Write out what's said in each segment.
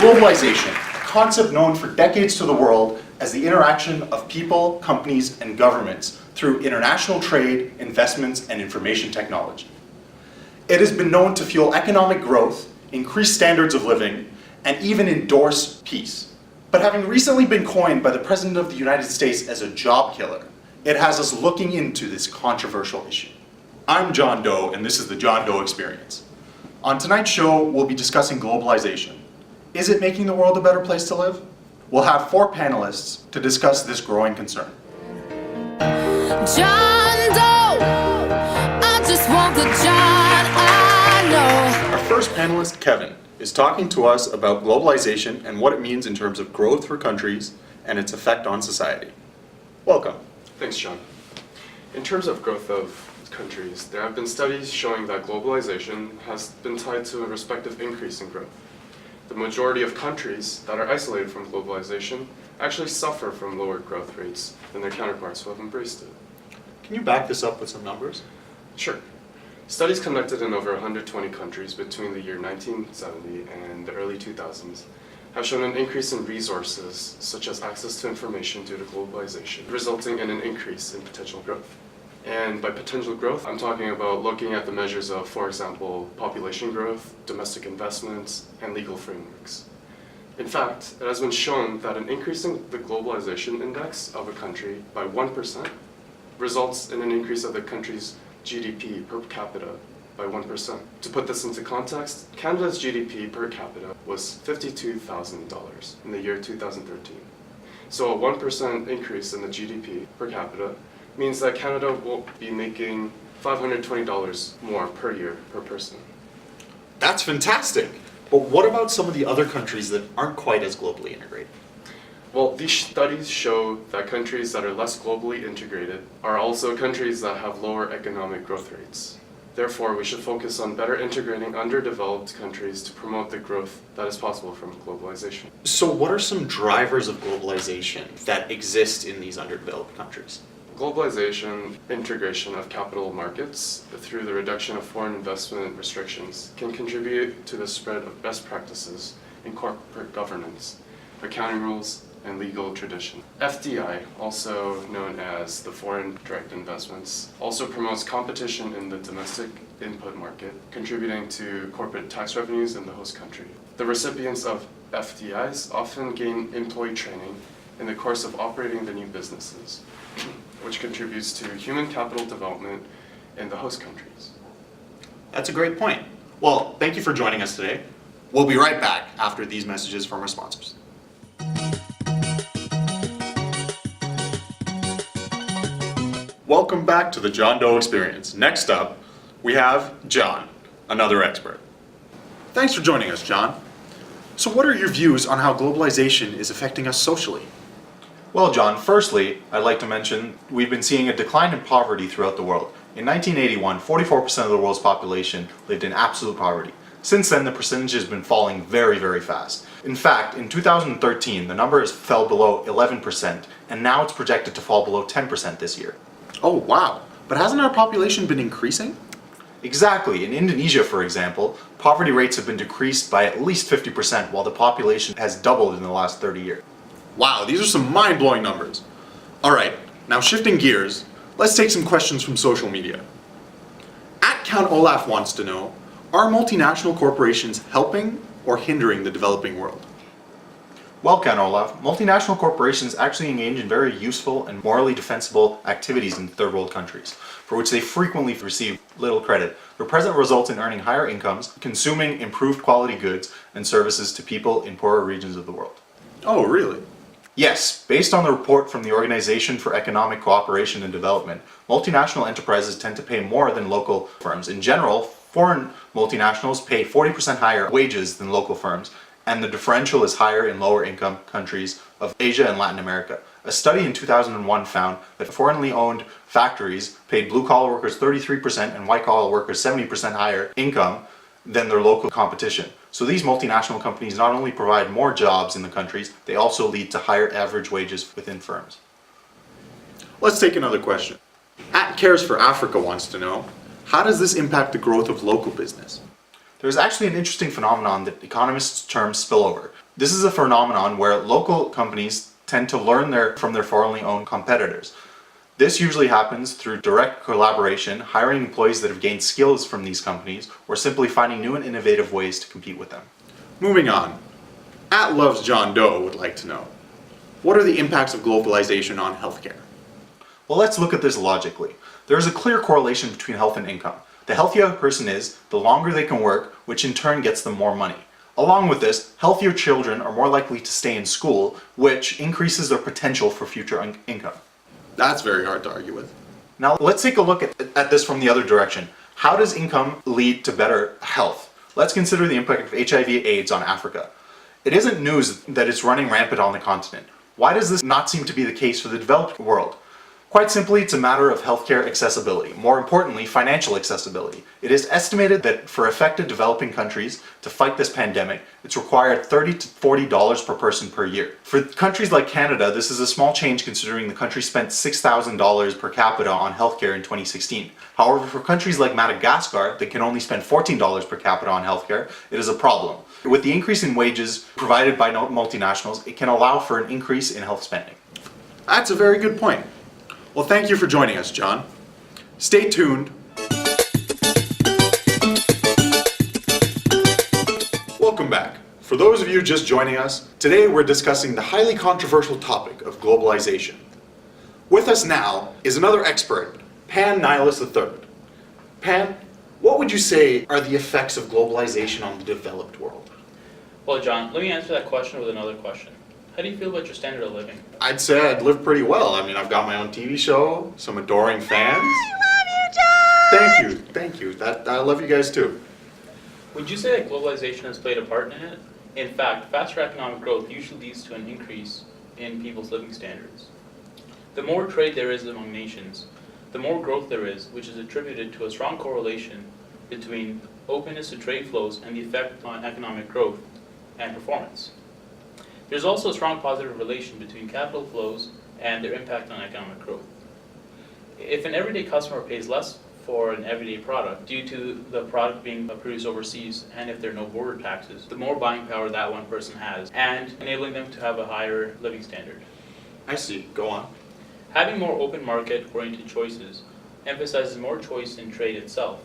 Globalization, a concept known for decades to the world as the interaction of people, companies, and governments through international trade, investments, and information technology. It has been known to fuel economic growth, increase standards of living, and even endorse peace. But having recently been coined by the President of the United States as a job killer, it has us looking into this controversial issue. I'm John Doe, and this is the John Doe Experience. On tonight's show, we'll be discussing globalization. Is it making the world a better place to live? We'll have 4 panelists to discuss this growing concern. John Doe, I just want the John I know. Our first panelist, Kevin, is talking to us about globalization and what it means in terms of growth for countries and its effect on society. Welcome. Thanks, John. In terms of growth of countries, there have been studies showing that globalization has been tied to a respective increase in growth. The majority of countries that are isolated from globalization actually suffer from lower growth rates than their counterparts who have embraced it. Can you back this up with some numbers? Sure. Studies conducted in over 120 countries between the year 1970 and the early 2000s have shown an increase in resources such as access to information due to globalization, resulting in an increase in potential growth. And by potential growth, I'm talking about looking at the measures of, for example, population growth, domestic investments, and legal frameworks. In fact, it has been shown that an increase in the globalization index of a country by 1% results in an increase of the country's GDP per capita by 1%. To put this into context, Canada's GDP per capita was $52,000 in the year 2013. So a 1% increase in the GDP per capita means that Canada will be making $520 more per year per person. That's fantastic! But what about some of the other countries that aren't quite as globally integrated? Well, these studies show that countries that are less globally integrated are also countries that have lower economic growth rates. Therefore, we should focus on better integrating underdeveloped countries to promote the growth that is possible from globalization. So what are some drivers of globalization that exist in these underdeveloped countries? Globalization, integration of capital markets through the reduction of foreign investment restrictions can contribute to the spread of best practices in corporate governance, accounting rules, and legal tradition. FDI, also known as the foreign direct investments, also promotes competition in the domestic input market, contributing to corporate tax revenues in the host country. The recipients of FDIs often gain employee training in the course of operating the new businesses, which contributes to human capital development in the host countries. That's a great point. Well, thank you for joining us today. We'll be right back after these messages from our sponsors. Welcome back to the John Doe Experience. Next up, we have John, another expert. Thanks for joining us, John. So what are your views on how globalization is affecting us socially? Well, John, firstly, I'd like to mention we've been seeing a decline in poverty throughout the world. In 1981, 44% of the world's population lived in absolute poverty. Since then, the percentage has been falling very, very fast. In fact, in 2013, the number has fell below 11%, and now it's projected to fall below 10% this year. Oh, wow. But hasn't our population been increasing? Exactly. In Indonesia, for example, poverty rates have been decreased by at least 50%, while the population has doubled in the last 30 years. Wow, these are some mind-blowing numbers. Alright, now shifting gears, let's take some questions from social media. @Count Olaf wants to know, are multinational corporations helping or hindering the developing world? Well, Count Olaf, multinational corporations actually engage in very useful and morally defensible activities in third world countries, for which they frequently receive little credit. Their present results in earning higher incomes, consuming improved quality goods and services to people in poorer regions of the world. Oh, really? Yes, based on the report from the Organization for Economic Cooperation and Development, multinational enterprises tend to pay more than local firms. In general, foreign multinationals pay 40% higher wages than local firms, and the differential is higher in lower income countries of Asia and Latin America. A study in 2001 found that foreignly owned factories paid blue-collar workers 33% and white-collar workers 70% higher income than their local competition. So these multinational companies not only provide more jobs in the countries, they also lead to higher average wages within firms. Let's take another question. @Cares for Africa wants to know, how does this impact the growth of local business? There's actually an interesting phenomenon that economists term spillover. This is a phenomenon where local companies tend to learn from their foreignly owned competitors. This usually happens through direct collaboration, hiring employees that have gained skills from these companies, or simply finding new and innovative ways to compete with them. Moving on, @Loves John Doe would like to know, what are the impacts of globalization on healthcare? Well, let's look at this logically. There is a clear correlation between health and income. The healthier a person is, the longer they can work, which in turn gets them more money. Along with this, healthier children are more likely to stay in school, which increases their potential for future income. That's very hard to argue with. Now let's take a look at this from the other direction. How does income lead to better health? Let's consider the impact of HIV/AIDS on Africa. It isn't news that it's running rampant on the continent. Why does this not seem to be the case for the developed world? Quite simply, it's a matter of healthcare accessibility. More importantly, financial accessibility. It is estimated that for affected developing countries to fight this pandemic, it's required $30 to $40 per person per year. For countries like Canada, this is a small change considering the country spent $6,000 per capita on healthcare in 2016. However, for countries like Madagascar that can only spend $14 per capita on healthcare, it is a problem. With the increase in wages provided by multinationals, it can allow for an increase in health spending. That's a very good point. Well, thank you for joining us, John. Stay tuned. Welcome back. For those of you just joining us, today we're discussing the highly controversial topic of globalization. With us now is another expert, Pan Nihilus III. Pan, what would you say are the effects of globalization on the developed world? Well, John, let me answer that question with another question. How do you feel about your standard of living? I'd say I'd live pretty well. I mean, I've got my own TV show, some adoring fans. I love you, John! Thank you. I love you guys too. Would you say that globalization has played a part in it? In fact, faster economic growth usually leads to an increase in people's living standards. The more trade there is among nations, the more growth there is, which is attributed to a strong correlation between openness to trade flows and the effect on economic growth and performance. There's also a strong positive relation between capital flows and their impact on economic growth. If an everyday customer pays less for an everyday product due to the product being produced overseas, and if there are no border taxes, the more buying power that one person has, and enabling them to have a higher living standard. I see. Go on. Having more open market-oriented choices emphasizes more choice in trade itself,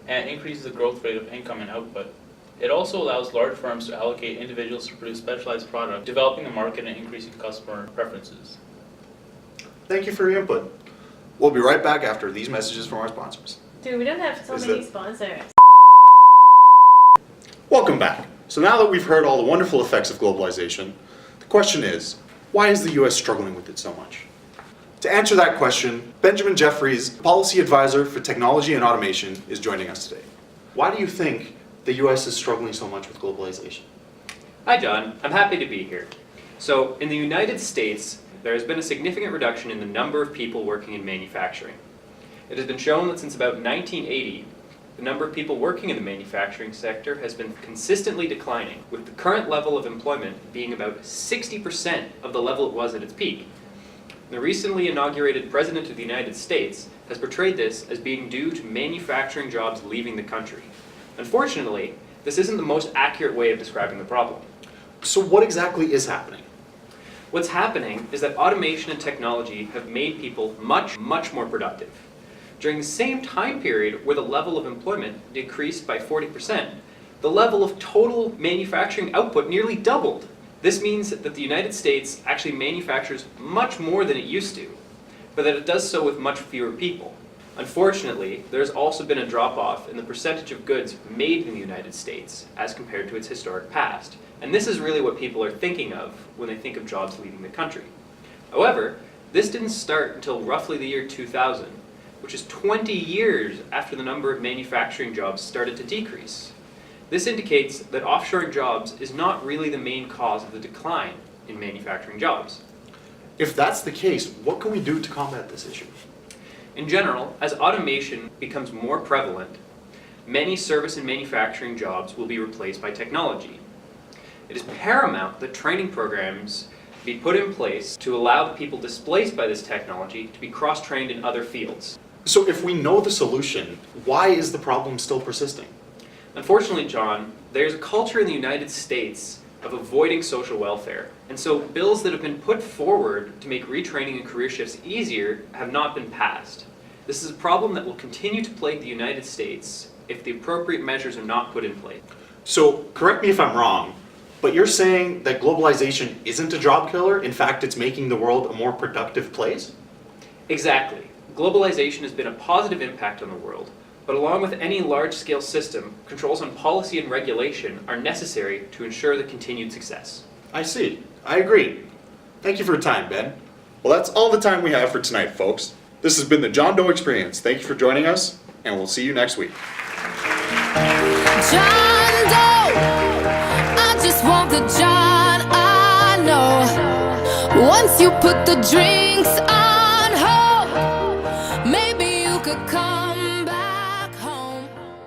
and increases the growth rate of income and output. It also allows large firms to allocate individuals to produce specialized products, developing the market and increasing customer preferences. Thank you for your input. We'll be right back after these messages from our sponsors. Dude, we don't have so many sponsors. Welcome back. So now that we've heard all the wonderful effects of globalization, the question is, why is the US struggling with it so much? To answer that question, Benjamin Jeffries, Policy Advisor for Technology and Automation, is joining us today. Why do you think the US is struggling so much with globalization? Hi John, I'm happy to be here. So in the United States, there has been a significant reduction in the number of people working in manufacturing. It has been shown that since about 1980, the number of people working in the manufacturing sector has been consistently declining, with the current level of employment being about 60% of the level it was at its peak. The recently inaugurated President of the United States has portrayed this as being due to manufacturing jobs leaving the country. Unfortunately, this isn't the most accurate way of describing the problem. So what exactly is happening? What's happening is that automation and technology have made people much more productive. During the same time period where the level of employment decreased by 40%, the level of total manufacturing output nearly doubled. This means that the United States actually manufactures much more than it used to, but that it does so with much fewer people. Unfortunately, there's also been a drop-off in the percentage of goods made in the United States as compared to its historic past. And this is really what people are thinking of when they think of jobs leaving the country. However, this didn't start until roughly the year 2000, which is 20 years after the number of manufacturing jobs started to decrease. This indicates that offshoring jobs is not really the main cause of the decline in manufacturing jobs. If that's the case, what can we do to combat this issue? In general, as automation becomes more prevalent, many service and manufacturing jobs will be replaced by technology. It is paramount that training programs be put in place to allow the people displaced by this technology to be cross-trained in other fields. So if we know the solution, why is the problem still persisting? Unfortunately, John, there's a culture in the United States of avoiding social welfare. And so bills that have been put forward to make retraining and career shifts easier have not been passed. This is a problem that will continue to plague the United States if the appropriate measures are not put in place. So, correct me if I'm wrong, but you're saying that globalization isn't a job killer? In fact, it's making the world a more productive place? Exactly. Globalization has been a positive impact on the world, but along with any large-scale system, controls on policy and regulation are necessary to ensure the continued success. I see. I agree. Thank you for your time, Ben. Well, that's all the time we have for tonight, folks. This has been the John Doe Experience. Thank you for joining us, and we'll see you next week. John Doe, I just want the John I know. Once you put the drinks